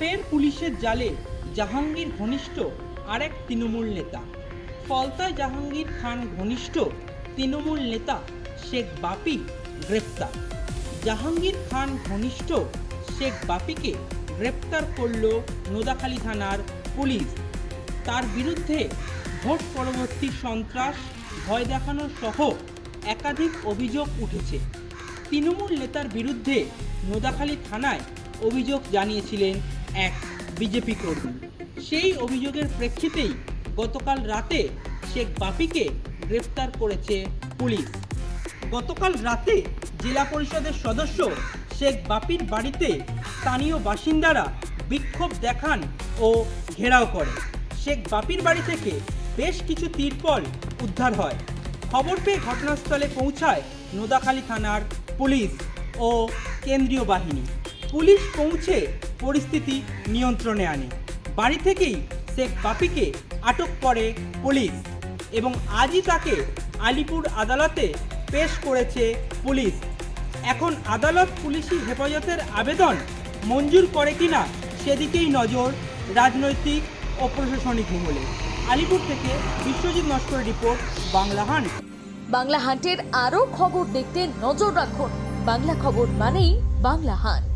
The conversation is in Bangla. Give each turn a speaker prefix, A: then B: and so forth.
A: ফের পুলিশের জালে জাহাঙ্গীর ঘনিষ্ঠ আরেক তৃণমূল নেতা। ফলতায় জাহাঙ্গীর খান ঘনিষ্ঠ তৃণমূল নেতা শেখ বাপি গ্রেপ্তার। জাহাঙ্গীর খান ঘনিষ্ঠ শেখ বাপিকে গ্রেপ্তার করল নোদাখালী থানার পুলিশ। তার বিরুদ্ধে ভোট পরবর্তী সন্ত্রাস, ভয় দেখানো সহ একাধিক অভিযোগ উঠেছে। তৃণমূল নেতার বিরুদ্ধে নোদাখালী থানায় অভিযোগ জানিয়েছিলেন এক বিজেপি কর্মী। সেই অভিযোগের প্রেক্ষিতেই গতকাল রাতে শেখ বাপিকে গ্রেপ্তার করেছে পুলিশ। গতকাল রাতে জেলা পরিষদের সদস্য শেখ বাপির বাড়িতে স্থানীয় বাসিন্দারা বিক্ষোভ দেখান ও ঘেরাও করে। শেখ বাপির বাড়ি থেকে বেশ কিছু তিরপল উদ্ধার হয়। খবর পেয়ে ঘটনাস্থলে পৌঁছায় নোদাখালী থানার পুলিশ ও কেন্দ্রীয় বাহিনী। পুলিশ পৌঁছে পরিস্থিতি নিয়ন্ত্রণে আনে। বাড়ি থেকেই শেখ বাপিকে আটক করে পুলিশ এবং আজই তাকে আলিপুর আদালতে পেশ করেছে পুলিশ। এখন আদালত পুলিশি হেফাজতের আবেদন মঞ্জুর করে কিনা সেদিকেই নজর রাজনৈতিক ও প্রশাসনিক মহলে। আলিপুর থেকে বিশ্বজিৎ নস্করের রিপোর্ট, বাংলা হান্ট।
B: বাংলা হান্টের আরও খবর দেখতে নজর রাখুন। বাংলা খবর মানেই বাংলা হান্ট।